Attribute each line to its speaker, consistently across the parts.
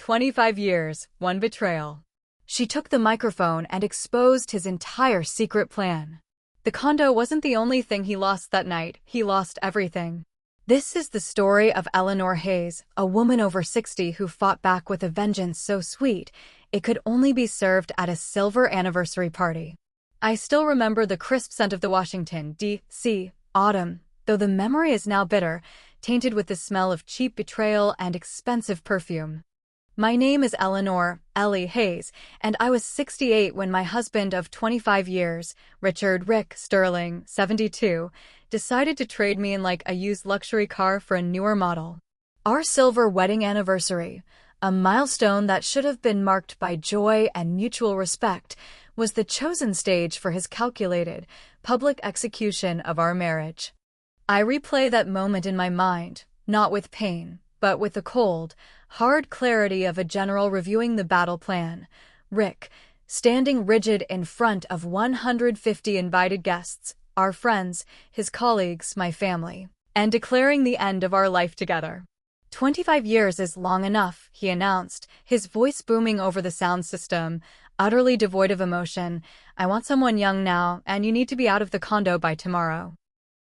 Speaker 1: 25 years, one betrayal. She took the microphone and exposed his entire secret plan. The condo wasn't the only thing he lost that night, he lost everything. This is the story of Eleanor Hayes, a woman over 60 who fought back with a vengeance so sweet it could only be served at a silver anniversary party. I still remember the crisp scent of the Washington, D.C. autumn, though the memory is now bitter, tainted with the smell of cheap betrayal and expensive perfume. My name is Eleanor Ellie Hayes, and I was 68 when my husband of 25 years, Richard Rick Sterling, 72, decided to trade me in like a used luxury car for a newer model. Our silver wedding anniversary, a milestone that should have been marked by joy and mutual respect, was the chosen stage for his calculated, public execution of our marriage. I replay that moment in my mind, not with pain, but with the cold, hard clarity of a general reviewing the battle plan. Rick, standing rigid in front of 150 invited guests, our friends, his colleagues, my family, and declaring the end of our life together. 25 years is long enough, he announced, his voice booming over the sound system, utterly devoid of emotion. I want someone young now, and you need to be out of the condo by tomorrow.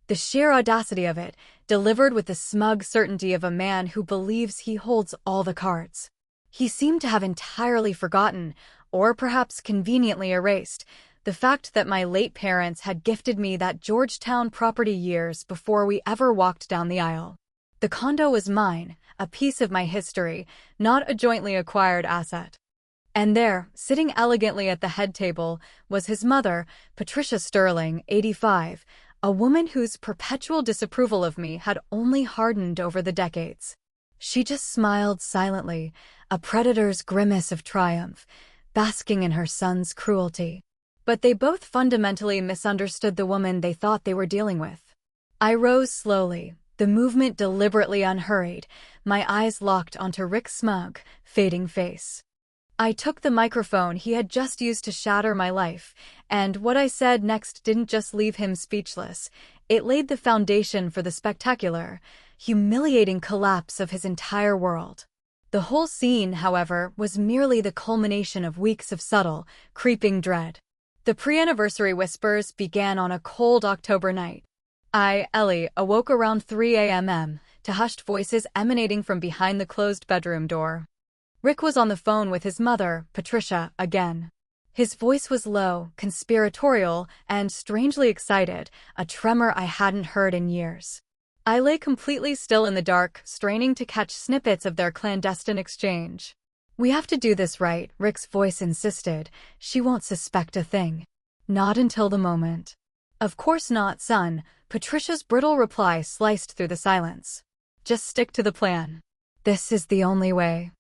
Speaker 1: The sheer audacity of it, delivered with the smug certainty of a man who believes he holds all the cards. He seemed to have entirely forgotten, or perhaps conveniently erased, the fact that my late parents had gifted me that Georgetown property years before we ever walked down the aisle. The condo was mine, a piece of my history, not a jointly acquired asset. And there, sitting elegantly at the head table, was his mother, Patricia Sterling, 85, a woman whose perpetual disapproval of me had only hardened over the decades. She just smiled silently, a predator's grimace of triumph, basking in her son's cruelty. But they both fundamentally misunderstood the woman they thought they were dealing with. I rose slowly, the movement deliberately unhurried, my eyes locked onto Rick's smug, fading face. I took the microphone he had just used to shatter my life, and what I said next didn't just leave him speechless. It laid the foundation for the spectacular, humiliating collapse of his entire world. The whole scene, however, was merely the culmination of weeks of subtle, creeping dread. The pre-anniversary whispers began on a cold October night. I, Ellie, awoke around 3 a.m. to hushed voices emanating from behind the closed bedroom door. Rick was on the phone with his mother, Patricia, again. His voice was low, conspiratorial, and strangely excited, a tremor I hadn't heard in years. I lay completely still in the dark, straining to catch snippets of their clandestine exchange. "We have to do this right," Rick's voice insisted. "She won't suspect a thing." "Not until the moment." "Of course not, son," Patricia's brittle reply sliced through the silence. "Just stick to the plan. This is the only way."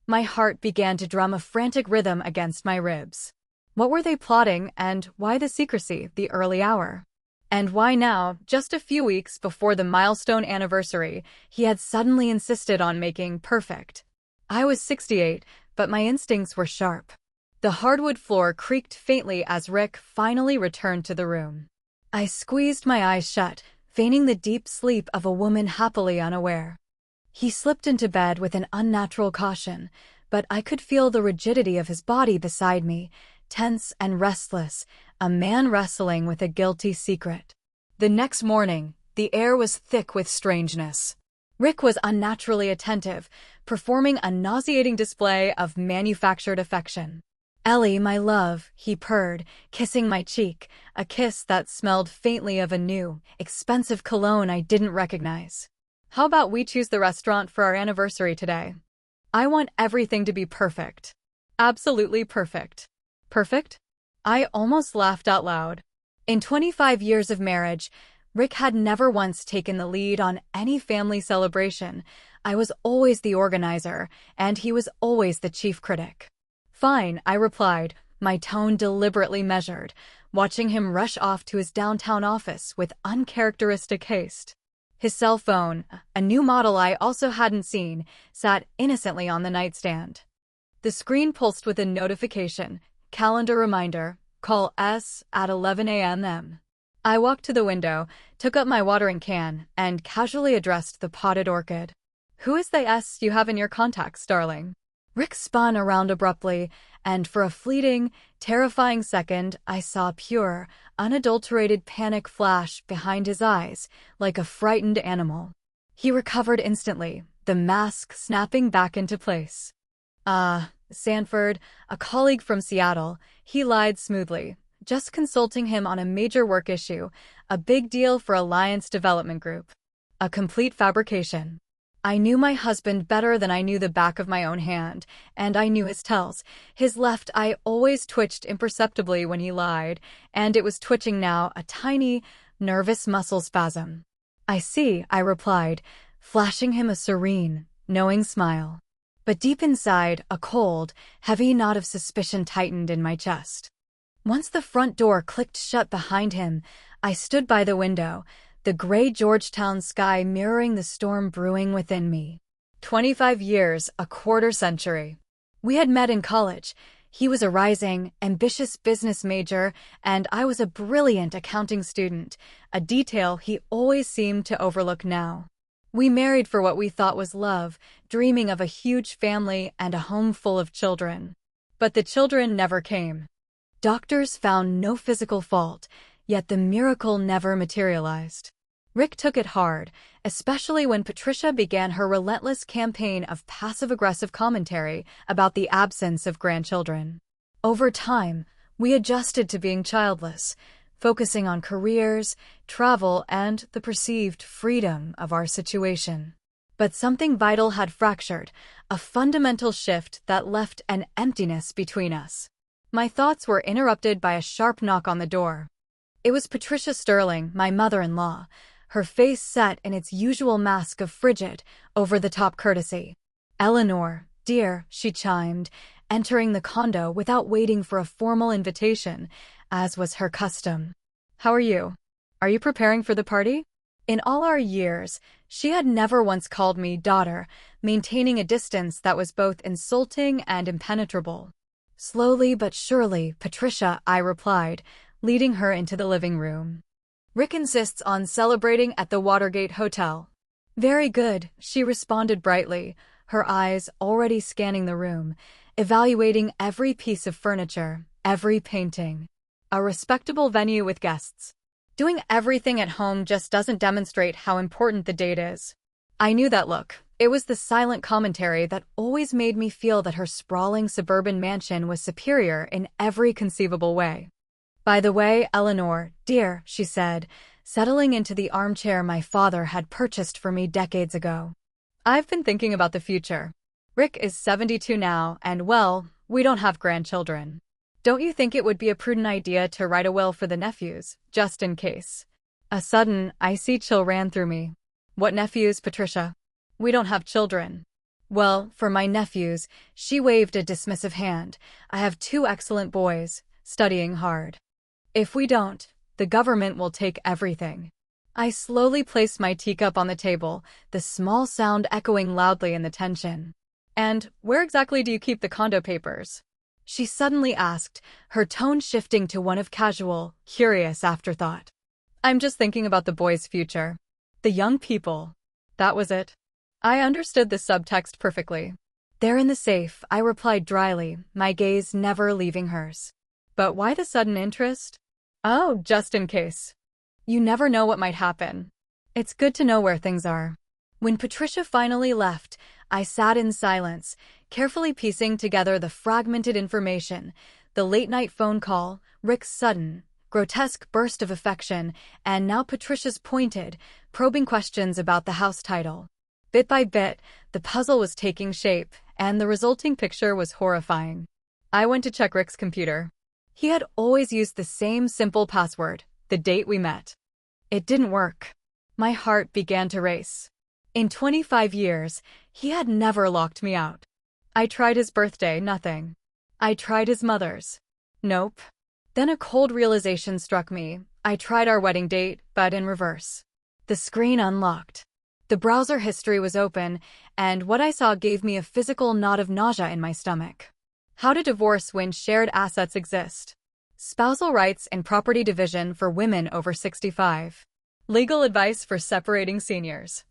Speaker 1: My heart began to drum a frantic rhythm against my ribs. What were they plotting, and why the secrecy, the early hour? And why now, just a few weeks before the milestone anniversary, he had suddenly insisted on making perfect? I was 68, but my instincts were sharp. The hardwood floor creaked faintly as Rick finally returned to the room. I squeezed my eyes shut, feigning the deep sleep of a woman happily unaware. He slipped into bed with an unnatural caution, but I could feel the rigidity of his body beside me, tense and restless, a man wrestling with a guilty secret. The next morning, the air was thick with strangeness. Rick was unnaturally attentive, performing a nauseating display of manufactured affection. "Ellie, my love," he purred, kissing my cheek, a kiss that smelled faintly of a new, expensive cologne I didn't recognize. "How about we choose the restaurant for our anniversary today? I want everything to be perfect. Absolutely perfect." Perfect? I almost laughed out loud. In 25 years of marriage, Rick had never once taken the lead on any family celebration. I was always the organizer, and he was always the chief critic. "Fine," I replied, my tone deliberately measured, watching him rush off to his downtown office with uncharacteristic haste. His cell phone, a new model I also hadn't seen, sat innocently on the nightstand. The screen pulsed with a notification, calendar reminder, call S at 11 a.m. I walked to the window, took up my watering can, and casually addressed the potted orchid. "Who is the S you have in your contacts, darling?" Rick spun around abruptly, and for a fleeting, terrifying second, I saw pure, unadulterated panic flash behind his eyes, like a frightened animal. He recovered instantly, the mask snapping back into place. Sanford, a colleague from Seattle, he lied smoothly, just consulting him on a major work issue, a big deal for Alliance Development Group. A complete fabrication. I knew my husband better than I knew the back of my own hand, and I knew his tells. His left eye always twitched imperceptibly when he lied, and it was twitching now, a tiny, nervous muscle spasm. I see, I replied, flashing him a serene, knowing smile. But deep inside, a cold, heavy knot of suspicion tightened in my chest. Once the front door clicked shut behind him, I stood by the window, the gray Georgetown sky mirroring the storm brewing within me. 25 years, a quarter century. We had met in college. He was a rising, ambitious business major, and I was a brilliant accounting student, a detail he always seemed to overlook now. We married for what we thought was love, dreaming of a huge family and a home full of children. But the children never came. Doctors found no physical fault, yet the miracle never materialized. Rick took it hard, especially when Patricia began her relentless campaign of passive-aggressive commentary about the absence of grandchildren. Over time, we adjusted to being childless, focusing on careers, travel, and the perceived freedom of our situation. But something vital had fractured, a fundamental shift that left an emptiness between us. My thoughts were interrupted by a sharp knock on the door. It was Patricia Sterling, my mother-in-law, her face set in its usual mask of frigid, over-the-top courtesy. "Eleanor, dear," she chimed, entering the condo without waiting for a formal invitation, as was her custom. "How are you? Are you preparing for the party?" In all our years, she had never once called me daughter, maintaining a distance that was both insulting and impenetrable. "Slowly but surely, Patricia," I replied, leading her into the living room. "Rick insists on celebrating at the Watergate Hotel." "Very good," she responded brightly, her eyes already scanning the room, evaluating every piece of furniture, every painting. "A respectable venue with guests. Doing everything at home just doesn't demonstrate how important the date is." I knew that look. It was the silent commentary that always made me feel that her sprawling suburban mansion was superior in every conceivable way. "By the way, Eleanor, dear," she said, settling into the armchair my father had purchased for me decades ago. "I've been thinking about the future. Rick is 72 now, and well, we don't have grandchildren. Don't you think it would be a prudent idea to write a will for the nephews, just in case?" A sudden, icy chill ran through me. "What nephews, Patricia? We don't have children." "Well, for my nephews," she waved a dismissive hand, "I have 2 excellent boys, studying hard. If we don't, the government will take everything." I slowly placed my teacup on the table, the small sound echoing loudly in the tension. "And where exactly do you keep the condo papers?" she suddenly asked, her tone shifting to one of casual, curious afterthought. "I'm just thinking about the boys' future. The young people." That was it. I understood the subtext perfectly. "They're in the safe," I replied dryly, my gaze never leaving hers. "But why the sudden interest?" "Oh, just in case. You never know what might happen. It's good to know where things are." When Patricia finally left, I sat in silence, carefully piecing together the fragmented information, the late-night phone call, Rick's sudden, grotesque burst of affection, and now Patricia's pointed, probing questions about the house title. Bit by bit, the puzzle was taking shape, and the resulting picture was horrifying. I went to check Rick's computer. He had always used the same simple password, the date we met. It didn't work. My heart began to race. In 25 years, he had never locked me out. I tried his birthday, nothing. I tried his mother's. Nope. Then a cold realization struck me. I tried our wedding date, but in reverse. The screen unlocked. The browser history was open, and what I saw gave me a physical knot of nausea in my stomach. How to divorce when shared assets exist. Spousal rights and property division for women over 65. Legal advice for separating seniors.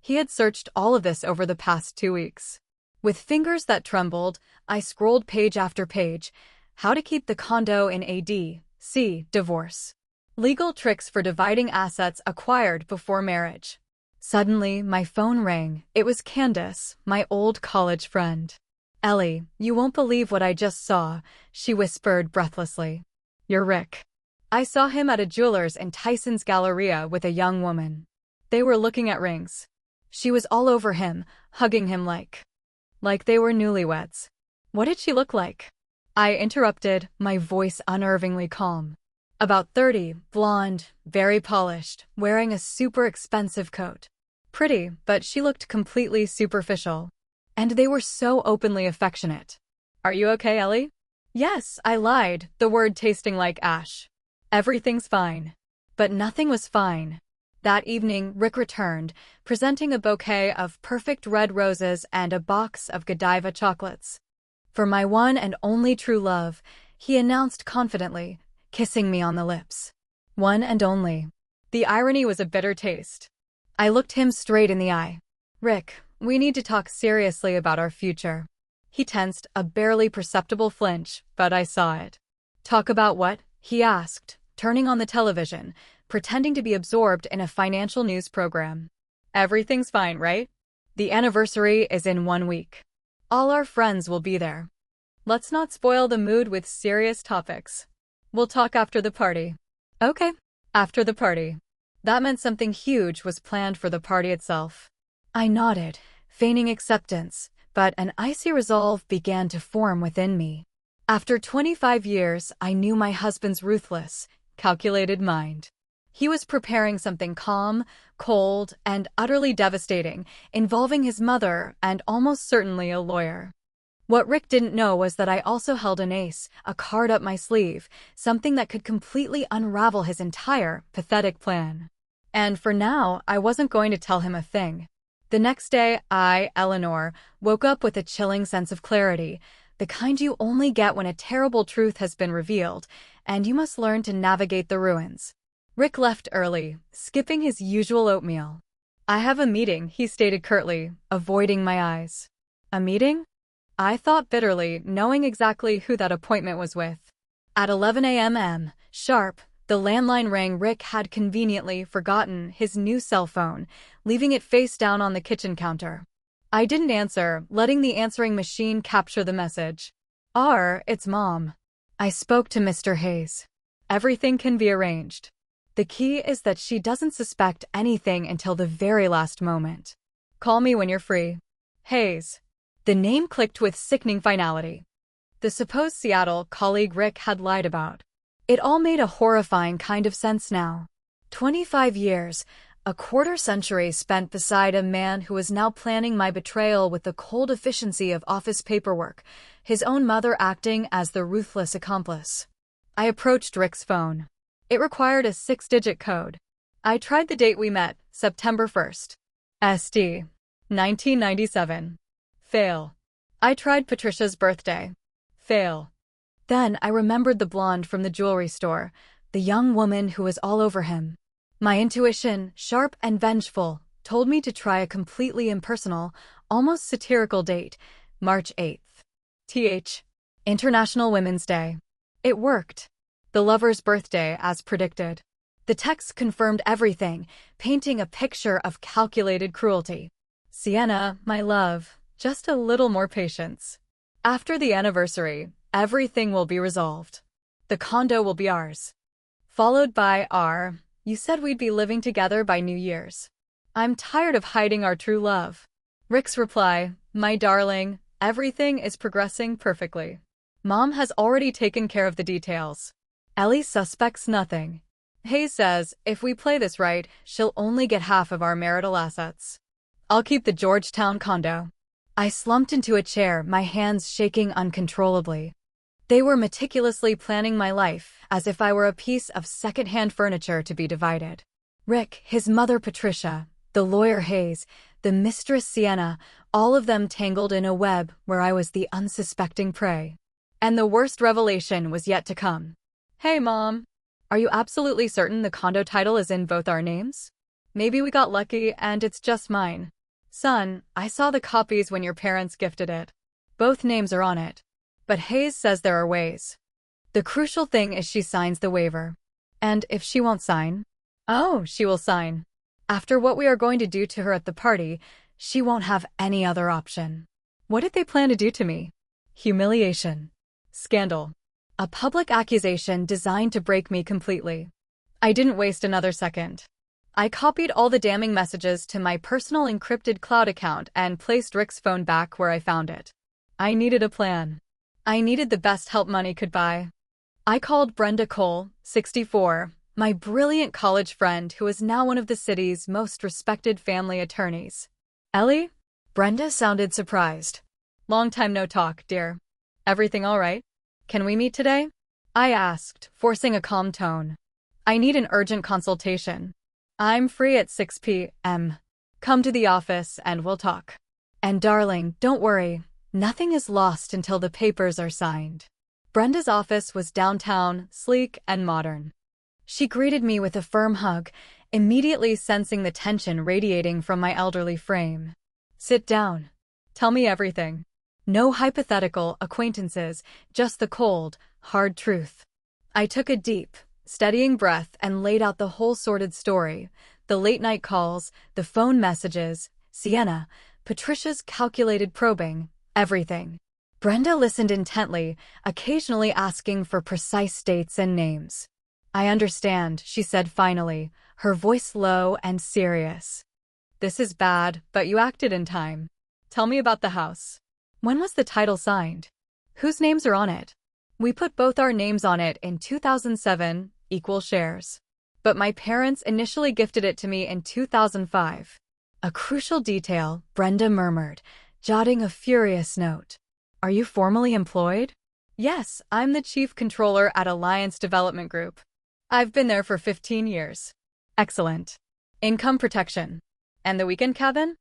Speaker 1: He had searched all of this over the past 2 weeks. With fingers that trembled, I scrolled page after page. How to keep the condo in AD. C. Divorce. Legal tricks for dividing assets acquired before marriage. Suddenly, my phone rang. It was Candace, my old college friend. "Ellie, you won't believe what I just saw," she whispered breathlessly. "You're Rick." I saw him at a jeweler's in Tyson's Galleria with a young woman. They were looking at rings. She was all over him, hugging him like they were newlyweds. What did she look like? I interrupted, my voice unnervingly calm. About 30, blonde, very polished, wearing a super expensive coat. Pretty, but she looked completely superficial. And they were so openly affectionate. "Are you okay, Ellie?" "Yes," I lied, the word tasting like ash. "Everything's fine." But nothing was fine. That evening, Rick returned, presenting a bouquet of perfect red roses and a box of Godiva chocolates. "For my one and only true love," he announced confidently, kissing me on the lips. One and only. The irony was a bitter taste. I looked him straight in the eye. "Rick, we need to talk seriously about our future." He tensed, a barely perceptible flinch, but I saw it. "Talk about what?" he asked, turning on the television, pretending to be absorbed in a financial news program. "Everything's fine, right? The anniversary is in 1 week. All our friends will be there. Let's not spoil the mood with serious topics. We'll talk after the party." "Okay." After the party. That meant something huge was planned for the party itself. I nodded, feigning acceptance, but an icy resolve began to form within me. After 25 years, I knew my husband's ruthless, calculated mind. He was preparing something calm, cold, and utterly devastating, involving his mother and almost certainly a lawyer. What Rick didn't know was that I also held an ace, a card up my sleeve, something that could completely unravel his entire, pathetic plan. And for now, I wasn't going to tell him a thing. The next day, I, Eleanor, woke up with a chilling sense of clarity, the kind you only get when a terrible truth has been revealed, and you must learn to navigate the ruins. Rick left early, skipping his usual oatmeal. "I have a meeting," he stated curtly, avoiding my eyes. "A meeting?" I thought bitterly, knowing exactly who that appointment was with. At 11 a.m. sharp, the landline rang. Rick had conveniently forgotten his new cell phone, leaving it face down on the kitchen counter. I didn't answer, letting the answering machine capture the message. It's Mom." I spoke to Mr. Hayes. "Everything can be arranged. The key is that she doesn't suspect anything until the very last moment. Call me when you're free. Hayes." The name clicked with sickening finality. The supposed Seattle colleague Rick had lied about. It all made a horrifying kind of sense now. 25 years, a quarter-century spent beside a man who was now planning my betrayal with the cold efficiency of office paperwork, his own mother acting as the ruthless accomplice. I approached Rick's phone. It required a 6-digit code. I tried the date we met, September 1st. SD. 1997. Fail. I tried Patricia's birthday. Fail. Then I remembered the blonde from the jewelry store, the young woman who was all over him. My intuition, sharp and vengeful, told me to try a completely impersonal, almost satirical date, March 8th. International Women's Day. It worked. The lover's birthday, as predicted. The text confirmed everything, painting a picture of calculated cruelty. "Sienna, my love, just a little more patience. After the anniversary, everything will be resolved. The condo will be ours." Followed by "You said we'd be living together by New Year's. I'm tired of hiding our true love." Rick's reply, "My darling, everything is progressing perfectly. Mom has already taken care of the details. Ellie suspects nothing. Hayes says, if we play this right, she'll only get half of our marital assets. I'll keep the Georgetown condo." I slumped into a chair, my hands shaking uncontrollably. They were meticulously planning my life, as if I were a piece of second-hand furniture to be divided. Rick, his mother Patricia, the lawyer Hayes, the mistress Sienna, all of them tangled in a web where I was the unsuspecting prey. And the worst revelation was yet to come. "Hey, Mom. Are you absolutely certain the condo title is in both our names? Maybe we got lucky and it's just mine." Son, I saw the copies when your parents gifted it. Both names are on it. But Hayes says there are ways. The crucial thing is she signs the waiver. And if she won't sign? Oh, she will sign. After what we are going to do to her at the party, she won't have any other option. What did they plan to do to me? Humiliation. Scandal. A public accusation designed to break me completely. I didn't waste another second. I copied all the damning messages to my personal encrypted cloud account and placed Rick's phone back where I found it. I needed a plan. I needed the best help money could buy. I called Brenda Cole, 64, my brilliant college friend who is now one of the city's most respected family attorneys. Ellie? Brenda sounded surprised. Long time no talk, dear. Everything all right? Can we meet today? I asked, forcing a calm tone. I need an urgent consultation. I'm free at 6 p.m. Come to the office and we'll talk. And darling, don't worry. Nothing is lost until the papers are signed. Brenda's office was downtown, sleek and modern. She greeted me with a firm hug, immediately sensing the tension radiating from my elderly frame. Sit down. Tell me everything. No hypothetical acquaintances, just the cold, hard truth. I took a deep, steadying breath and laid out the whole sordid story. The late-night calls, the phone messages, Sienna, Patricia's calculated probing, everything. Brenda listened intently, occasionally asking for precise dates and names. I understand, she said finally, her voice low and serious. This is bad, but you acted in time. Tell me about the house. When was the title signed? Whose names are on it? We put both our names on it in 2007, equal shares. But my parents initially gifted it to me in 2005. A crucial detail, Brenda murmured, jotting a furious note. Are you formally employed? Yes, I'm the chief controller at Alliance Development Group. I've been there for 15 years. Excellent. Income protection. And the weekend cabin?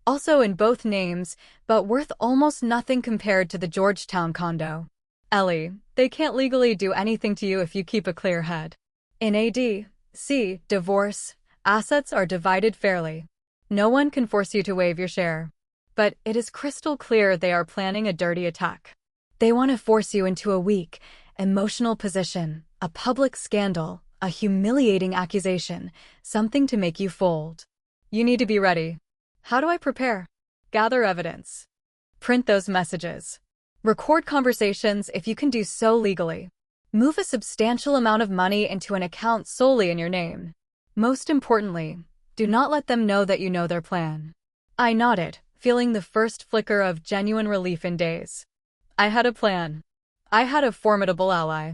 Speaker 1: Also in both names, but worth almost nothing compared to the Georgetown condo. Ellie, they can't legally do anything to you if you keep a clear head. In AD.C. divorce, assets are divided fairly. No one can force you to waive your share. But it is crystal clear they are planning a dirty attack. They want to force you into a weak, emotional position, a public scandal, a humiliating accusation, something to make you fold. You need to be ready. How do I prepare? Gather evidence. Print those messages. Record conversations if you can do so legally. Move a substantial amount of money into an account solely in your name. Most importantly, do not let them know that you know their plan. I nodded, feeling the first flicker of genuine relief in days. I had a plan. I had a formidable ally.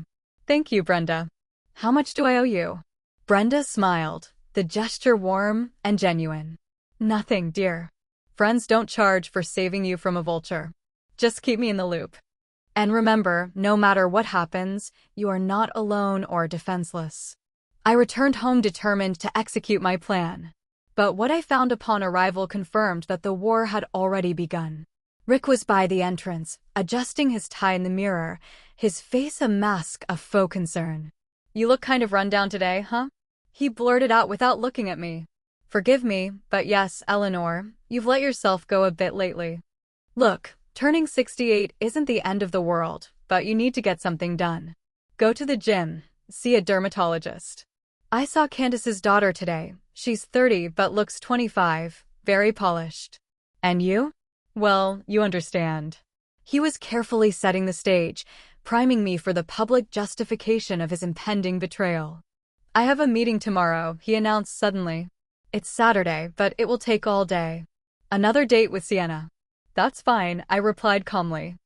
Speaker 1: Thank you, Brenda. How much do I owe you? Brenda smiled, the gesture warm and genuine. Nothing, dear. Friends don't charge for saving you from a vulture. Just keep me in the loop. And remember, no matter what happens, you are not alone or defenseless. I returned home determined to execute my plan. But what I found upon arrival confirmed that the war had already begun. Rick was by the entrance, adjusting his tie in the mirror, his face a mask of faux concern. You look kind of run down today, huh? He blurted out without looking at me. Forgive me, but yes, Eleanor, you've let yourself go a bit lately. Look, turning 68 isn't the end of the world, but you need to get something done. Go to the gym, see a dermatologist. I saw Candace's daughter today. She's 30 but looks 25, very polished. And you? Well, you understand. He was carefully setting the stage, priming me for the public justification of his impending betrayal. I have a meeting tomorrow, he announced suddenly. It's Saturday, but it will take all day. Another date with Sienna. That's fine, I replied calmly.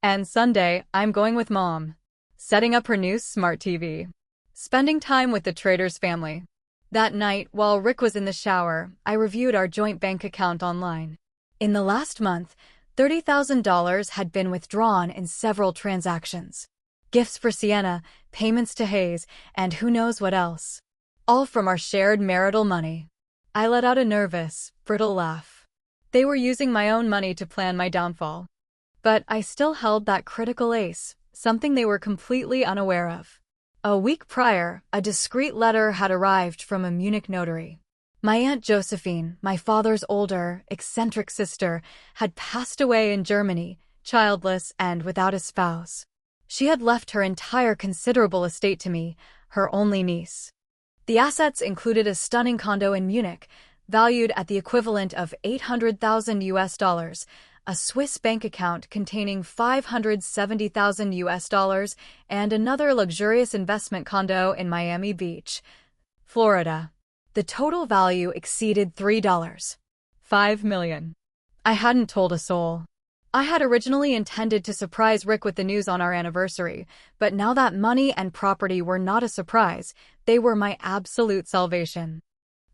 Speaker 1: And Sunday, I'm going with Mom. Setting up her new smart TV. Spending time with the Trader's family. That night, while Rick was in the shower, I reviewed our joint bank account online. In the last month, $30,000 had been withdrawn in several transactions. Gifts for Sienna, payments to Hayes, and who knows what else. All from our shared marital money. I let out a nervous, brittle laugh. They were using my own money to plan my downfall. But I still held that critical ace, something they were completely unaware of. A week prior, a discreet letter had arrived from a Munich notary. My Aunt Josephine, my father's older, eccentric sister, had passed away in Germany, childless and without a spouse. She had left her entire considerable estate to me, her only niece. The assets included a stunning condo in Munich, valued at the equivalent of 800,000 US dollars, a Swiss bank account containing 570,000 US dollars, and another luxurious investment condo in Miami Beach, Florida. The total value exceeded $3.5 million. I hadn't told a soul. I had originally intended to surprise Rick with the news on our anniversary, but now that money and property were not a surprise, they were my absolute salvation.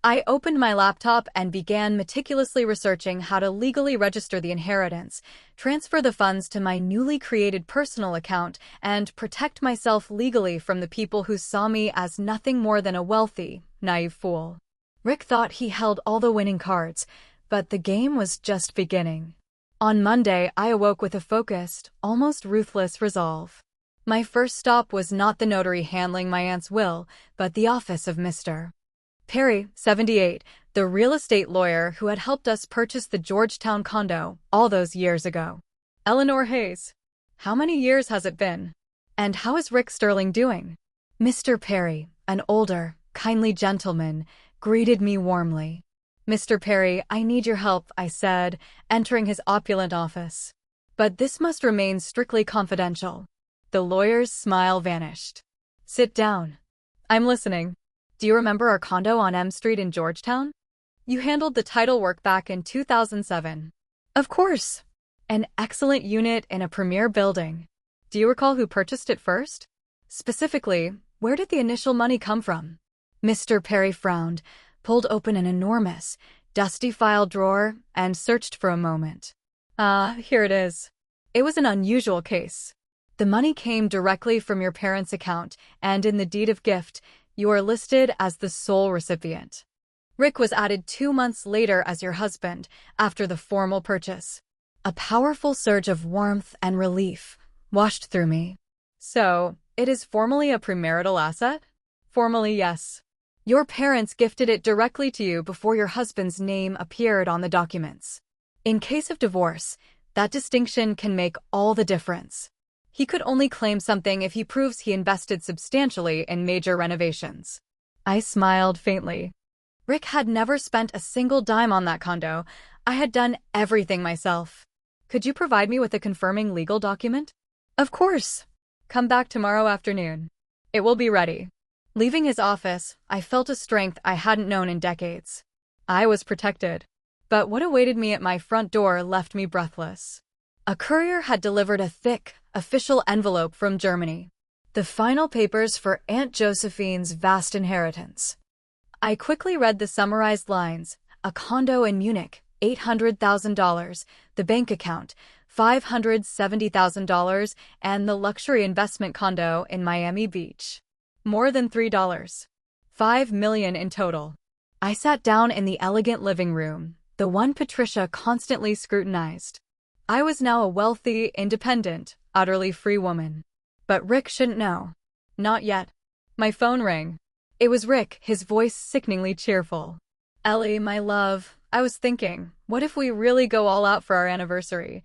Speaker 1: I opened my laptop and began meticulously researching how to legally register the inheritance, transfer the funds to my newly created personal account, and protect myself legally from the people who saw me as nothing more than a wealthy, naive fool. Rick thought he held all the winning cards, but the game was just beginning. On Monday, I awoke with a focused, almost ruthless resolve. My first stop was not the notary handling my aunt's will, but the office of Mr. Perry, 78, the real estate lawyer who had helped us purchase the Georgetown condo all those years ago. Eleanor Hayes. How many years has it been? And how is Rick Sterling doing? Mr. Perry, an older, kindly gentleman, greeted me warmly. Mr. Perry, I need your help, I said, entering his opulent office. But this must remain strictly confidential. The lawyer's smile vanished. Sit down. I'm listening. Do you remember our condo on M Street in Georgetown? You handled the title work back in 2007. Of course. An excellent unit in a premier building. Do you recall who purchased it first? Specifically, where did the initial money come from? Mr. Perry frowned, pulled open an enormous, dusty file drawer, and searched for a moment. Here it is. It was an unusual case. The money came directly from your parents' account, and in the deed of gift, you are listed as the sole recipient. Rick was added 2 months later as your husband, after the formal purchase. A powerful surge of warmth and relief washed through me. So, it is formally a premarital asset? Formally, yes. Your parents gifted it directly to you before your husband's name appeared on the documents. In case of divorce, that distinction can make all the difference. He could only claim something if he proves he invested substantially in major renovations. I smiled faintly. Rick had never spent a single dime on that condo. I had done everything myself. Could you provide me with a confirming legal document? Of course. Come back tomorrow afternoon. It will be ready. Leaving his office, I felt a strength I hadn't known in decades. I was protected. But what awaited me at my front door left me breathless. A courier had delivered a thick, official envelope from Germany. The final papers for Aunt Josephine's vast inheritance. I quickly read the summarized lines: a condo in Munich, $800,000, the bank account, $570,000, and the luxury investment condo in Miami Beach. More than $3.5 million in total. I sat down in the elegant living room, the one Patricia constantly scrutinized. I was now a wealthy, independent, utterly free woman. But Rick shouldn't know. Not yet. My phone rang. It was Rick, his voice sickeningly cheerful. Ellie, my love, I was thinking, what if we really go all out for our anniversary?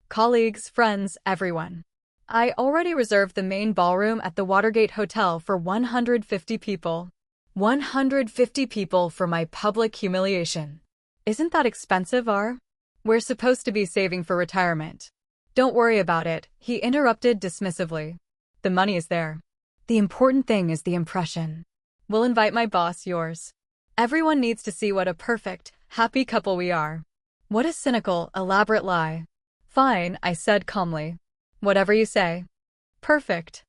Speaker 1: Colleagues, friends, everyone. I already reserved the main ballroom at the Watergate Hotel for 150 people. 150 people for my public humiliation. Isn't that expensive, R? We're supposed to be saving for retirement. Don't worry about it, he interrupted dismissively. The money is there. The important thing is the impression. We'll invite my boss, yours. Everyone needs to see what a perfect, happy couple we are. What a cynical, elaborate lie. Fine, I said calmly. Whatever you say. Perfect.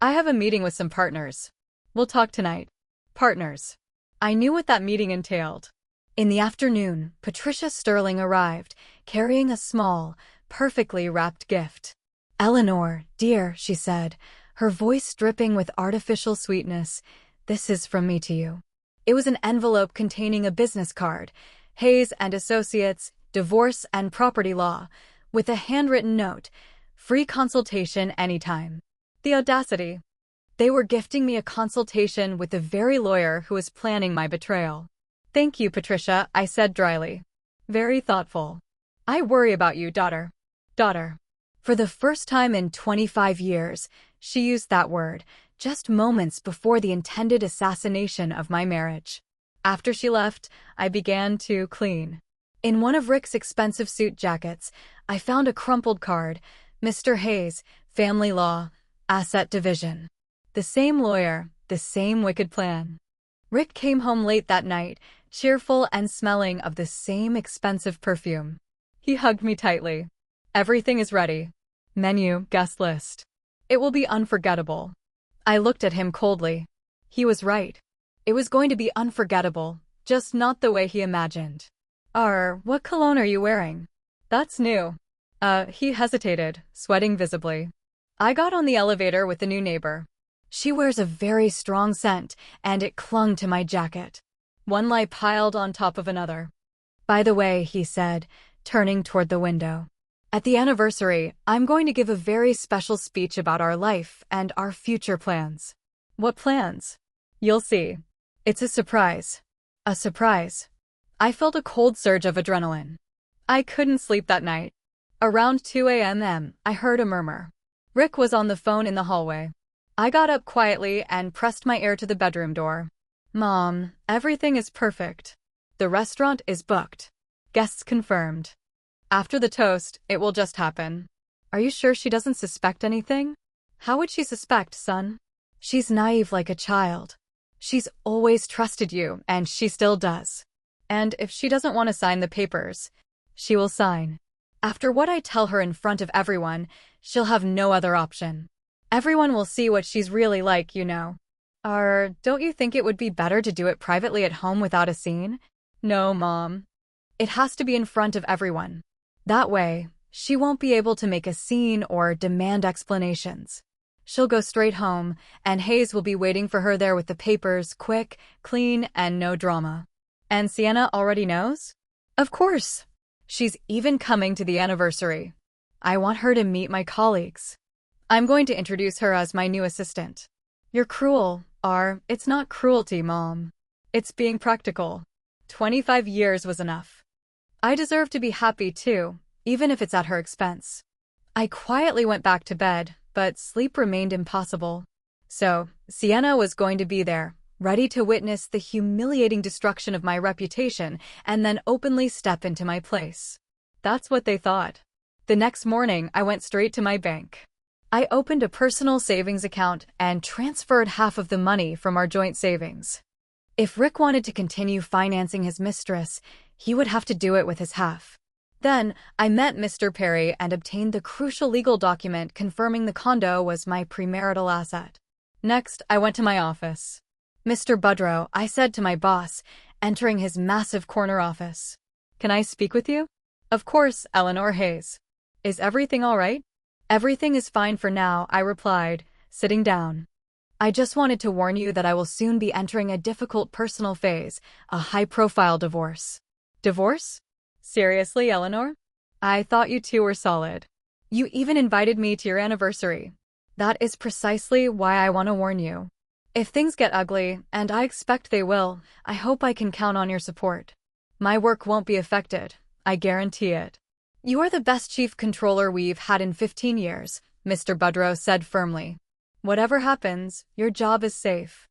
Speaker 1: I have a meeting with some partners. We'll talk tonight. Partners. I knew what that meeting entailed. In the afternoon, Patricia Sterling arrived, carrying a small, perfectly wrapped gift. Eleanor, dear, she said, her voice dripping with artificial sweetness, this is from me to you. It was an envelope containing a business card, Hayes and Associates, Divorce and Property Law, with a handwritten note, free consultation anytime. The audacity. They were gifting me a consultation with the very lawyer who was planning my betrayal. Thank you, Patricia, I said dryly. Very thoughtful. I worry about you, daughter. Daughter. For the first time in 25 years, she used that word, just moments before the intended assassination of my marriage. After she left, I began to clean. In one of Rick's expensive suit jackets, I found a crumpled card, Mr. Hayes, Family Law, Asset Division. The same lawyer, the same wicked plan. Rick came home late that night, cheerful and smelling of the same expensive perfume. He hugged me tightly. Everything is ready. Menu, guest list. It will be unforgettable. I looked at him coldly. He was right. It was going to be unforgettable, just not the way he imagined. What cologne are you wearing? That's new. He hesitated, sweating visibly. I got on the elevator with the new neighbor. She wears a very strong scent, and it clung to my jacket. One lie piled on top of another. By the way, he said, turning toward the window. At the anniversary, I'm going to give a very special speech about our life and our future plans. What plans? You'll see. It's a surprise. A surprise. I felt a cold surge of adrenaline. I couldn't sleep that night. Around 2 a.m., I heard a murmur. Rick was on the phone in the hallway. I got up quietly and pressed my ear to the bedroom door. Mom, everything is perfect. The restaurant is booked. Guests confirmed. After the toast, it will just happen. Are you sure she doesn't suspect anything? How would she suspect, son? She's naive like a child. She's always trusted you, and she still does. And if she doesn't want to sign the papers, she will sign. After what I tell her in front of everyone, she'll have no other option. Everyone will see what she's really like, you know. Don't you think it would be better to do it privately at home without a scene? No, Mom. It has to be in front of everyone. That way, she won't be able to make a scene or demand explanations. She'll go straight home, and Hayes will be waiting for her there with the papers, quick, clean, and no drama. And Sienna already knows? Of course. She's even coming to the anniversary. I want her to meet my colleagues. I'm going to introduce her as my new assistant. You're cruel, It's not cruelty, Mom. It's being practical. 25 years was enough. I deserve to be happy too, even if it's at her expense. I quietly went back to bed, but sleep remained impossible. So, Sienna was going to be there, ready to witness the humiliating destruction of my reputation and then openly step into my place. That's what they thought. The next morning, I went straight to my bank. I opened a personal savings account and transferred half of the money from our joint savings. If Rick wanted to continue financing his mistress, he would have to do it with his half. Then, I met Mr. Perry and obtained the crucial legal document confirming the condo was my premarital asset. Next, I went to my office. Mr. Budrow, I said to my boss, entering his massive corner office. Can I speak with you? Of course, Eleanor Hayes. Is everything all right? Everything is fine for now, I replied, sitting down. I just wanted to warn you that I will soon be entering a difficult personal phase, a high-profile divorce. Divorce? Seriously, Eleanor? I thought you two were solid. You even invited me to your anniversary. That is precisely why I want to warn you. If things get ugly, and I expect they will, I hope I can count on your support. My work won't be affected, I guarantee it. You are the best chief controller we've had in 15 years, Mr. Budrow said firmly. Whatever happens, your job is safe.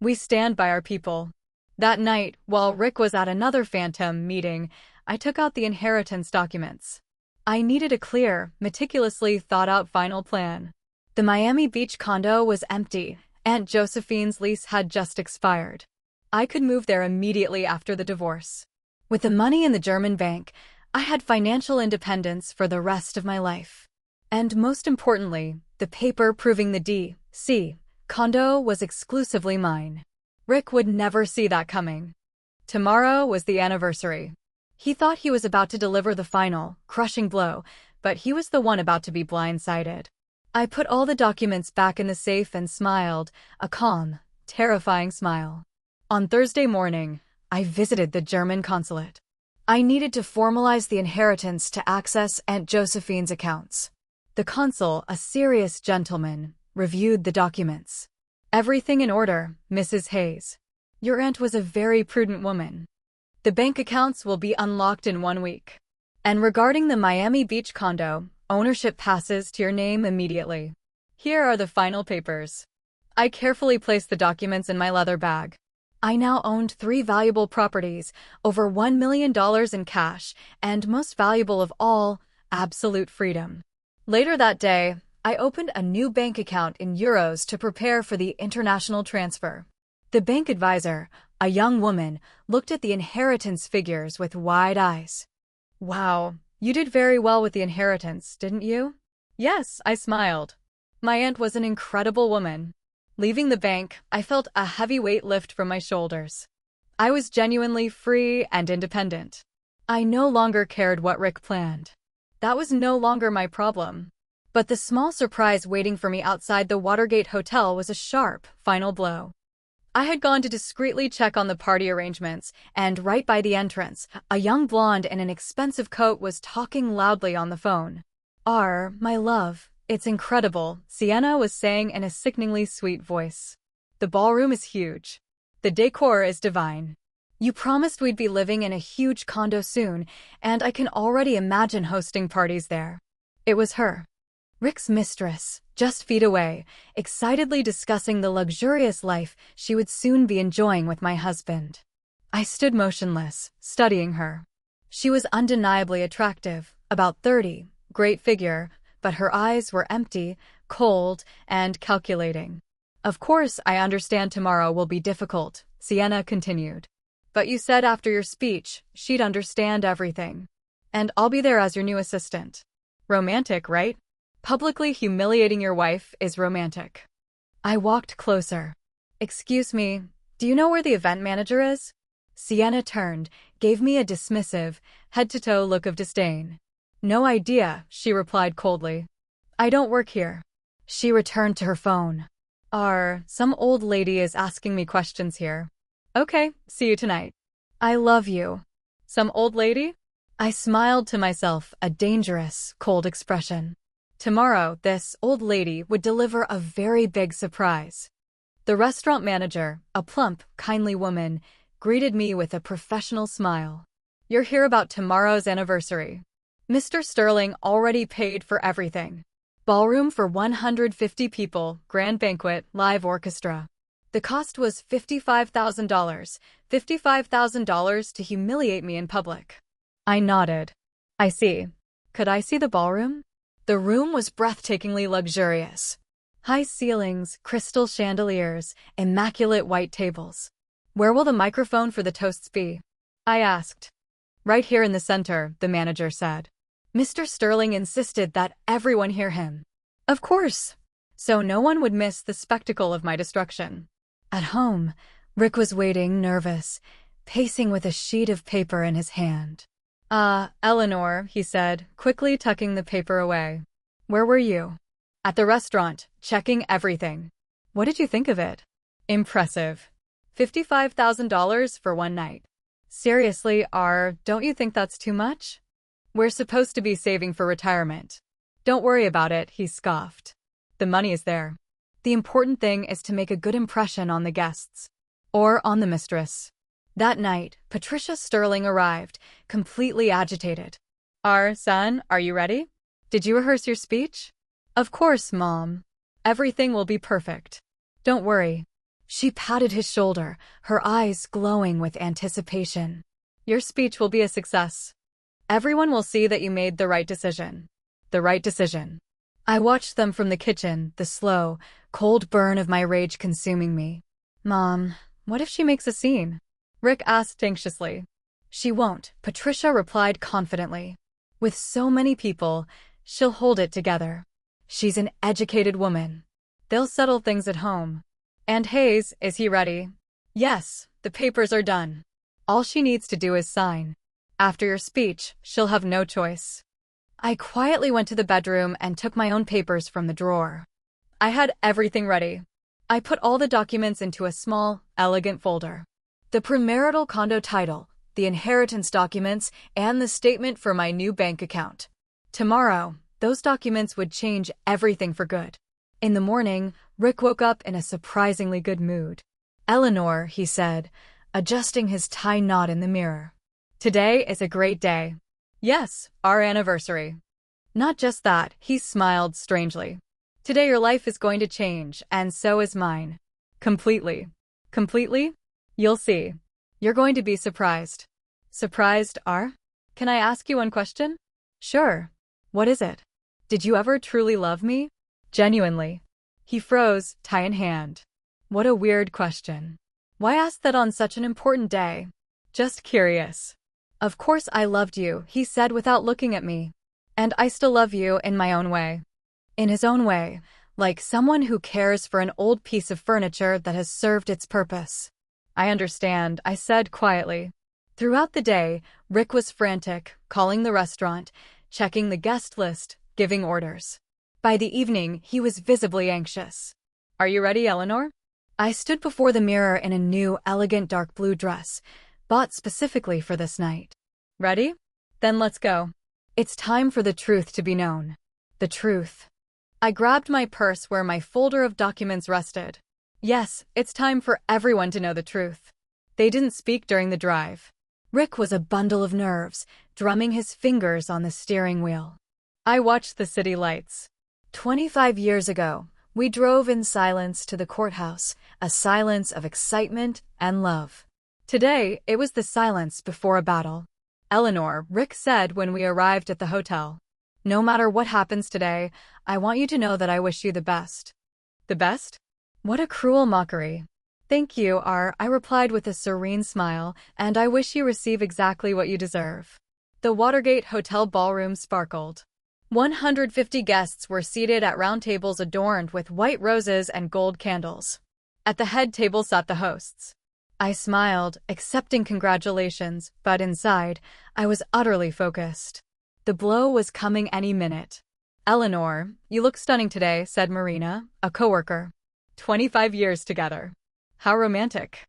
Speaker 1: We stand by our people. That night, while Rick was at another phantom meeting, I took out the inheritance documents. I needed a clear, meticulously thought-out final plan. The Miami Beach condo was empty. Aunt Josephine's lease had just expired. I could move there immediately after the divorce. With the money in the German bank, I had financial independence for the rest of my life. And most importantly, the paper proving the D.C. condo was exclusively mine. Rick would never see that coming. Tomorrow was the anniversary. He thought he was about to deliver the final, crushing blow, but he was the one about to be blindsided. I put all the documents back in the safe and smiled, a calm, terrifying smile. On Thursday morning, I visited the German consulate. I needed to formalize the inheritance to access Aunt Josephine's accounts. The consul, a serious gentleman, reviewed the documents. Everything in order, Mrs. Hayes. Your aunt was a very prudent woman. The bank accounts will be unlocked in 1 week. And regarding the Miami Beach condo, ownership passes to your name immediately. Here are the final papers. I carefully placed the documents in my leather bag. I now owned 3 valuable properties, over $1 million in cash, and most valuable of all, absolute freedom. Later that day, I opened a new bank account in euros to prepare for the international transfer. The bank advisor, a young woman, looked at the inheritance figures with wide eyes. Wow, you did very well with the inheritance, didn't you? Yes, I smiled. My aunt was an incredible woman. Leaving the bank, I felt a heavy weight lift from my shoulders. I was genuinely free and independent. I no longer cared what Rick planned. That was no longer my problem. But the small surprise waiting for me outside the Watergate Hotel was a sharp, final blow. I had gone to discreetly check on the party arrangements, and right by the entrance, a young blonde in an expensive coat was talking loudly on the phone. My love. It's incredible, Sienna was saying in a sickeningly sweet voice. The ballroom is huge. The decor is divine. You promised we'd be living in a huge condo soon, and I can already imagine hosting parties there. It was her, Rick's mistress, just feet away, excitedly discussing the luxurious life she would soon be enjoying with my husband. I stood motionless, studying her. She was undeniably attractive, about 30, great figure, but her eyes were empty, cold, and calculating. Of course, I understand tomorrow will be difficult, Sienna continued. But you said after your speech, she'd understand everything. And I'll be there as your new assistant. Romantic, right? Publicly humiliating your wife is romantic. I walked closer. Excuse me, do you know where the event manager is? Sienna turned, gave me a dismissive, head-to-toe look of disdain. No idea, she replied coldly. I don't work here. She returned to her phone. Some old lady is asking me questions here. Okay, see you tonight. I love you. Some old lady? I smiled to myself, a dangerous, cold expression. Tomorrow, this old lady would deliver a very big surprise. The restaurant manager, a plump, kindly woman, greeted me with a professional smile. You're here about tomorrow's anniversary. Mr. Sterling already paid for everything. Ballroom for 150 people, grand banquet, live orchestra. The cost was $55,000. $55,000 to humiliate me in public. I nodded. I see. Could I see the ballroom? The room was breathtakingly luxurious. High ceilings, crystal chandeliers, immaculate white tables. Where will the microphone for the toasts be? I asked. Right here in the center, the manager said. Mr. Sterling insisted that everyone hear him. Of course. So no one would miss the spectacle of my destruction. At home, Rick was waiting, nervous, pacing with a sheet of paper in his hand. Eleanor, he said, quickly tucking the paper away. Where were you? At the restaurant, checking everything. What did you think of it? Impressive. $55,000 for one night. Seriously, don't you think that's too much? We're supposed to be saving for retirement. Don't worry about it, he scoffed. The money is there. The important thing is to make a good impression on the guests. Or on the mistress. That night, Patricia Sterling arrived, completely agitated. Son, are you ready? Did you rehearse your speech? Of course, Mom. Everything will be perfect. Don't worry. She patted his shoulder, her eyes glowing with anticipation. Your speech will be a success. Everyone will see that you made the right decision. The right decision. I watched them from the kitchen, the slow, cold burn of my rage consuming me. Mom, what if she makes a scene? Rick asked anxiously. She won't, Patricia replied confidently. With so many people, she'll hold it together. She's an educated woman. They'll settle things at home. And Hayes, is he ready? Yes, the papers are done. All she needs to do is sign. After your speech, she'll have no choice. I quietly went to the bedroom and took my own papers from the drawer. I had everything ready. I put all the documents into a small, elegant folder. The premarital condo title, the inheritance documents, and the statement for my new bank account. Tomorrow, those documents would change everything for good. In the morning, Rick woke up in a surprisingly good mood. Eleanor, he said, adjusting his tie knot in the mirror. Today is a great day. Yes, our anniversary. Not just that, he smiled strangely. Today your life is going to change, and so is mine. Completely. Completely? You'll see. You're going to be surprised. Surprised, R? Can I ask you one question? Sure. What is it? Did you ever truly love me? Genuinely. He froze, tie in hand. What a weird question. Why ask that on such an important day? Just curious. Of course I loved you, he said without looking at me. And I still love you in my own way. In his own way, like someone who cares for an old piece of furniture that has served its purpose. I understand, I said quietly. Throughout the day, Rick was frantic, calling the restaurant, checking the guest list, giving orders. By the evening, he was visibly anxious. Are you ready, Eleanor? I stood before the mirror in a new, elegant dark blue dress, bought specifically for this night. Ready? Then let's go. It's time for the truth to be known. The truth. I grabbed my purse where my folder of documents rested. Yes, it's time for everyone to know the truth. They didn't speak during the drive. Rick was a bundle of nerves, drumming his fingers on the steering wheel. I watched the city lights. 25 years ago, we drove in silence to the courthouse, a silence of excitement and love. Today, it was the silence before a battle. Eleanor, Rick said when we arrived at the hotel. No matter what happens today, I want you to know that I wish you the best. The best? What a cruel mockery. Thank you, R, I replied with a serene smile, and I wish you receive exactly what you deserve. The Watergate Hotel ballroom sparkled. 150 guests were seated at round tables adorned with white roses and gold candles. At the head table sat the hosts. I smiled, accepting congratulations, but inside, I was utterly focused. The blow was coming any minute. Eleanor, you look stunning today, said Marina, a coworker. 25 years together. How romantic.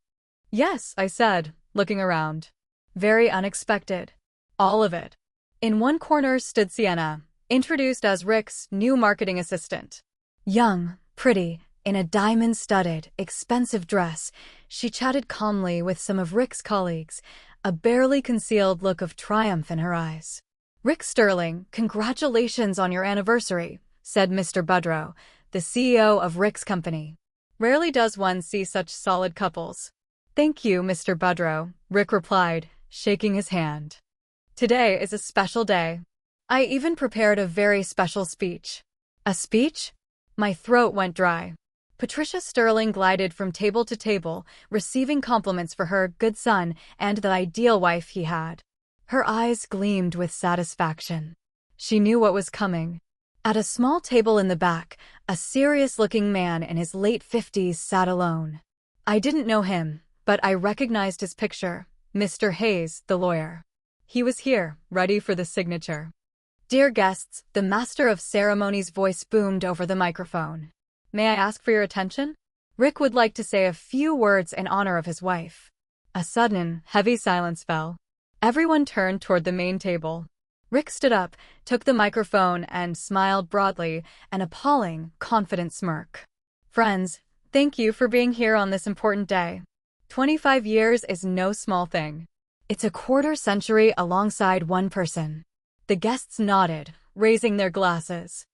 Speaker 1: Yes, I said, looking around. Very unexpected. All of it. In one corner stood Sienna, introduced as Rick's new marketing assistant. Young, pretty, in a diamond-studded, expensive dress, she chatted calmly with some of Rick's colleagues, a barely concealed look of triumph in her eyes. Rick Sterling, congratulations on your anniversary, said Mr. Budrow, the CEO of Rick's company. Rarely does one see such solid couples. Thank you, Mr. Budrow, Rick replied, shaking his hand. Today is a special day. I even prepared a very special speech. A speech? My throat went dry. Patricia Sterling glided from table to table, receiving compliments for her good son and the ideal wife he had. Her eyes gleamed with satisfaction. She knew what was coming. At a small table in the back, a serious-looking man in his late 50s sat alone. I didn't know him, but I recognized his picture, Mr. Hayes, the lawyer. He was here, ready for the signature. Dear guests, the master of ceremonies' voice boomed over the microphone. May I ask for your attention? Rick would like to say a few words in honor of his wife. A sudden, heavy silence fell. Everyone turned toward the main table. Rick stood up, took the microphone, and smiled broadly, an appalling, confident smirk. Friends, thank you for being here on this important day. 25 years is no small thing. It's a quarter century alongside one person. The guests nodded, raising their glasses.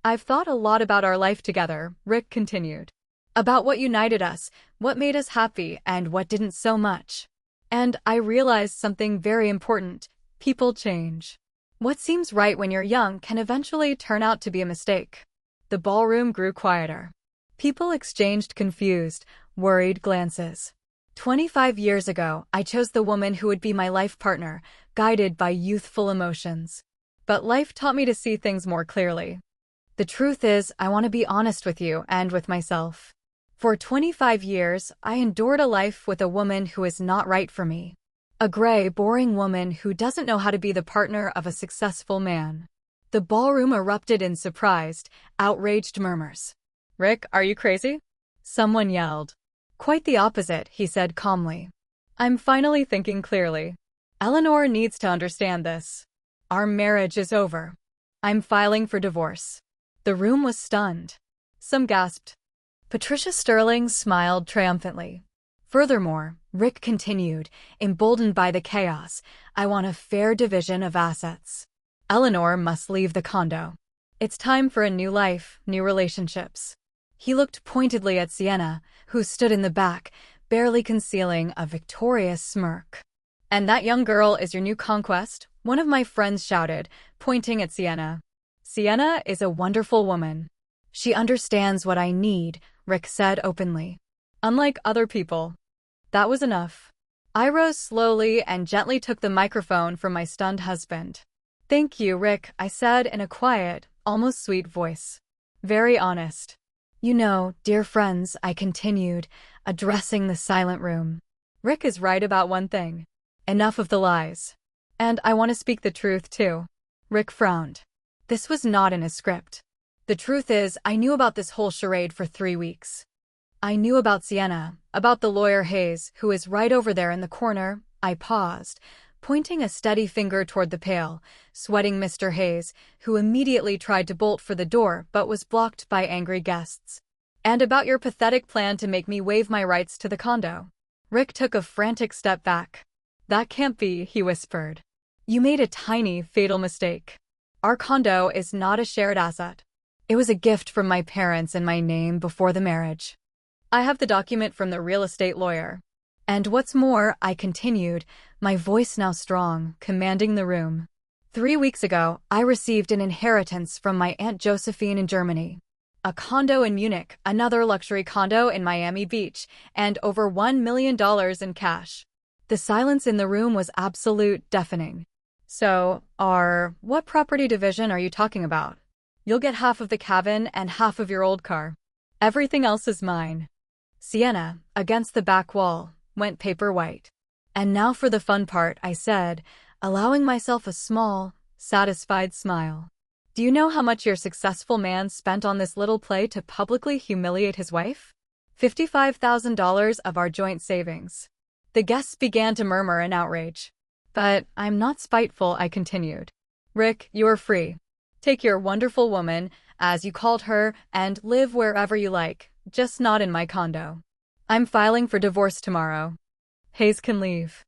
Speaker 1: I've thought a lot about our life together, Rick continued. About what united us, what made us happy, and what didn't so much. And I realized something very important. People change. What seems right when you're young can eventually turn out to be a mistake. The ballroom grew quieter. People exchanged confused, worried glances. 25 years ago, I chose the woman who would be my life partner, guided by youthful emotions. But life taught me to see things more clearly. The truth is, I want to be honest with you and with myself. For 25 years, I endured a life with a woman who is not right for me. A gray, boring woman who doesn't know how to be the partner of a successful man. The ballroom erupted in surprised, outraged murmurs. Rick, are you crazy? Someone yelled. Quite the opposite, he said calmly. I'm finally thinking clearly. Eleanor needs to understand this. Our marriage is over. I'm filing for divorce. The room was stunned. Some gasped. Patricia Sterling smiled triumphantly. Furthermore, Rick continued, emboldened by the chaos. I want a fair division of assets. Eleanor must leave the condo. It's time for a new life, new relationships. He looked pointedly at Sienna, who stood in the back, barely concealing a victorious smirk. And that young girl is your new conquest? One of my friends shouted, pointing at Sienna. Sienna is a wonderful woman. She understands what I need, Rick said openly. Unlike other people. That was enough. I rose slowly and gently took the microphone from my stunned husband. Thank you, Rick, I said in a quiet, almost sweet voice. Very honest. You know, dear friends, I continued, addressing the silent room. Rick is right about one thing. Enough of the lies. And I want to speak the truth, too. Rick frowned. This was not in his script. The truth is, I knew about this whole charade for 3 weeks. I knew about Sienna, about the lawyer Hayes, who is right over there in the corner. I paused, pointing a steady finger toward the pale, sweating Mr. Hayes, who immediately tried to bolt for the door but was blocked by angry guests. And about your pathetic plan to make me waive my rights to the condo. Rick took a frantic step back. That can't be, he whispered. You made a tiny, fatal mistake. Our condo is not a shared asset. It was a gift from my parents in my name before the marriage. I have the document from the real estate lawyer. And what's more, I continued, my voice now strong, commanding the room. 3 weeks ago, I received an inheritance from my Aunt Josephine in Germany. A condo in Munich, another luxury condo in Miami Beach, and over $1 million in cash. The silence in the room was absolute, deafening. So, what property division are you talking about? You'll get half of the cabin and half of your old car. Everything else is mine. Sienna, against the back wall, went paper white. And now for the fun part, I said, allowing myself a small, satisfied smile. Do you know how much your successful man spent on this little play to publicly humiliate his wife? $55,000 of our joint savings. The guests began to murmur in outrage. But I'm not spiteful, I continued. Rick, you're free. Take your wonderful woman, as you called her, and live wherever you like, just not in my condo. I'm filing for divorce tomorrow. Hayes can leave.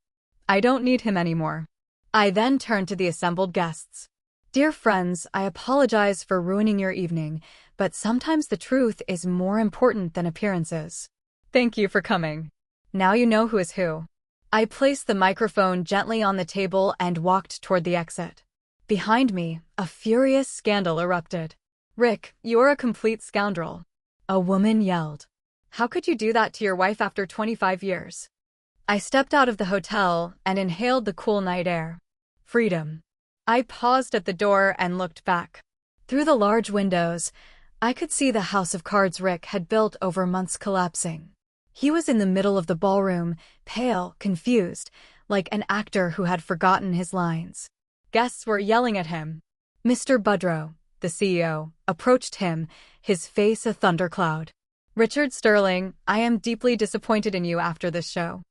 Speaker 1: I don't need him anymore. I then turned to the assembled guests. Dear friends, I apologize for ruining your evening, but sometimes the truth is more important than appearances. Thank you for coming. Now you know who is who. I placed the microphone gently on the table and walked toward the exit. Behind me, a furious scandal erupted. Rick, you're a complete scoundrel. A woman yelled. How could you do that to your wife after 25 years? I stepped out of the hotel and inhaled the cool night air. Freedom. I paused at the door and looked back. Through the large windows, I could see the house of cards Rick had built over months collapsing. He was in the middle of the ballroom, pale, confused, like an actor who had forgotten his lines. Guests were yelling at him. Mr. Budrow, the CEO, approached him, his face a thundercloud. Richard Sterling, I am deeply disappointed in you after this show.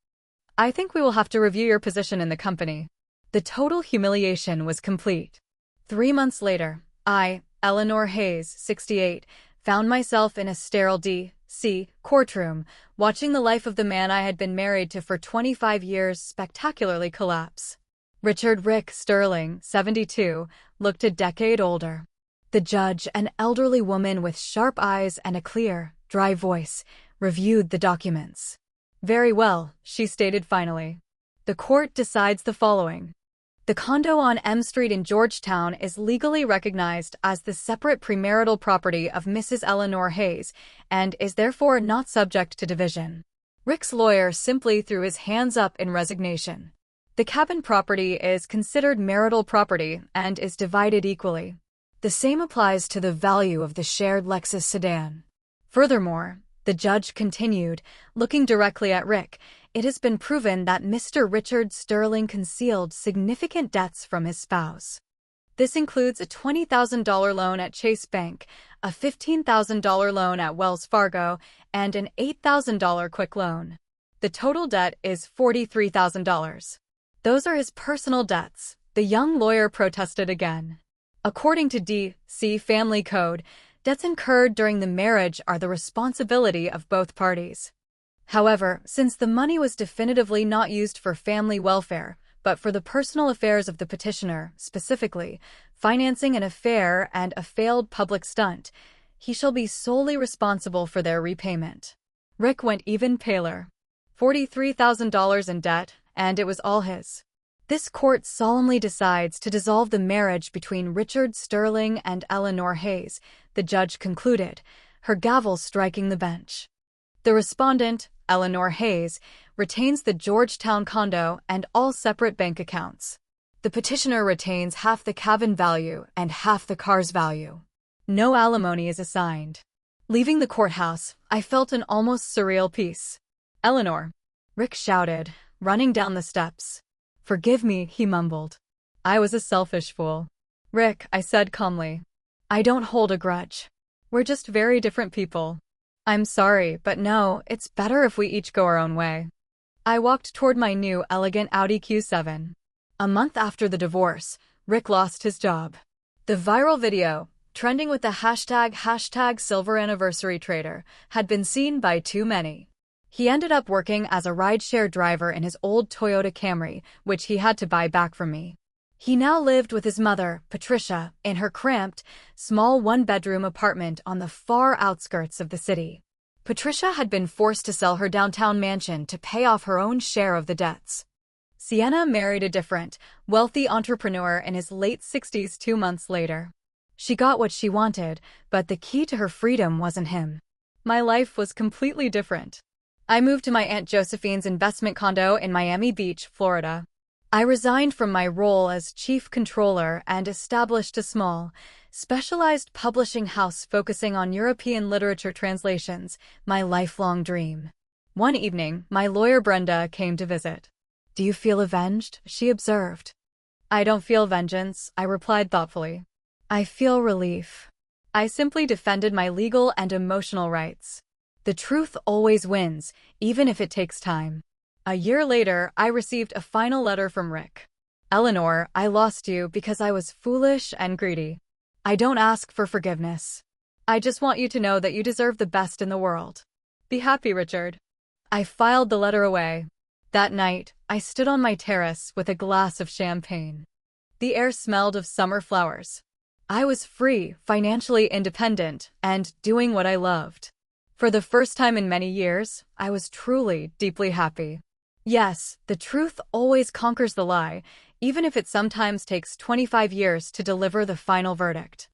Speaker 1: I think we will have to review your position in the company. The total humiliation was complete. 3 months later, I, Eleanor Hayes, 68, found myself in a sterile D.C. courtroom, watching the life of the man I had been married to for 25 years spectacularly collapse. Richard Rick Sterling, 72, looked a decade older. The judge, an elderly woman with sharp eyes and a clear, dry voice, reviewed the documents. Very well, she stated finally. The court decides the following. The condo on M Street in Georgetown is legally recognized as the separate premarital property of Mrs. Eleanor Hayes and is therefore not subject to division. Rick's lawyer simply threw his hands up in resignation. The cabin property is considered marital property and is divided equally. The same applies to the value of the shared Lexus sedan. Furthermore, the judge continued, looking directly at Rick, it has been proven that Mr. Richard Sterling concealed significant debts from his spouse. This includes a $20,000 loan at Chase Bank, a $15,000 loan at Wells Fargo, and an $8,000 quick loan. The total debt is $43,000. Those are his personal debts, the young lawyer protested again. According to D.C. Family Code, debts incurred during the marriage are the responsibility of both parties. However, since the money was definitively not used for family welfare, but for the personal affairs of the petitioner, specifically, financing an affair and a failed public stunt, he shall be solely responsible for their repayment. Rick went even paler. $43,000 in debt, and it was all his. This court solemnly decides to dissolve the marriage between Richard Sterling and Eleanor Hayes, the judge concluded, her gavel striking the bench. The respondent, Eleanor Hayes, retains the Georgetown condo and all separate bank accounts. The petitioner retains half the cabin value and half the car's value. No alimony is assigned. Leaving the courthouse, I felt an almost surreal peace. "Eleanor," Rick shouted, running down the steps. "Forgive me," he mumbled. "I was a selfish fool." "Rick," I said calmly. "I don't hold a grudge. We're just very different people. I'm sorry, but no, it's better if we each go our own way." I walked toward my new elegant Audi Q7. A month after the divorce, Rick lost his job. The viral video, trending with the hashtag Silver Anniversary Trader, had been seen by too many. He ended up working as a rideshare driver in his old Toyota Camry, which he had to buy back from me. He now lived with his mother, Patricia, in her cramped, small one-bedroom apartment on the far outskirts of the city. Patricia had been forced to sell her downtown mansion to pay off her own share of the debts. Sienna married a different, wealthy entrepreneur in his late 60s 2 months later. She got what she wanted, but the key to her freedom wasn't him. My life was completely different. I moved to my Aunt Josephine's investment condo in Miami Beach, Florida. I resigned from my role as chief controller and established a small, specialized publishing house focusing on European literature translations, my lifelong dream. One evening, my lawyer Brenda came to visit. "Do you feel avenged?" she observed. "I don't feel vengeance," I replied thoughtfully. "I feel relief. I simply defended my legal and emotional rights. The truth always wins, even if it takes time." A year later, I received a final letter from Rick. "Eleanor, I lost you because I was foolish and greedy. I don't ask for forgiveness. I just want you to know that you deserve the best in the world. Be happy, Richard." I filed the letter away. That night, I stood on my terrace with a glass of champagne. The air smelled of summer flowers. I was free, financially independent, and doing what I loved. For the first time in many years, I was truly, deeply happy. Yes, the truth always conquers the lie, even if it sometimes takes 25 years to deliver the final verdict.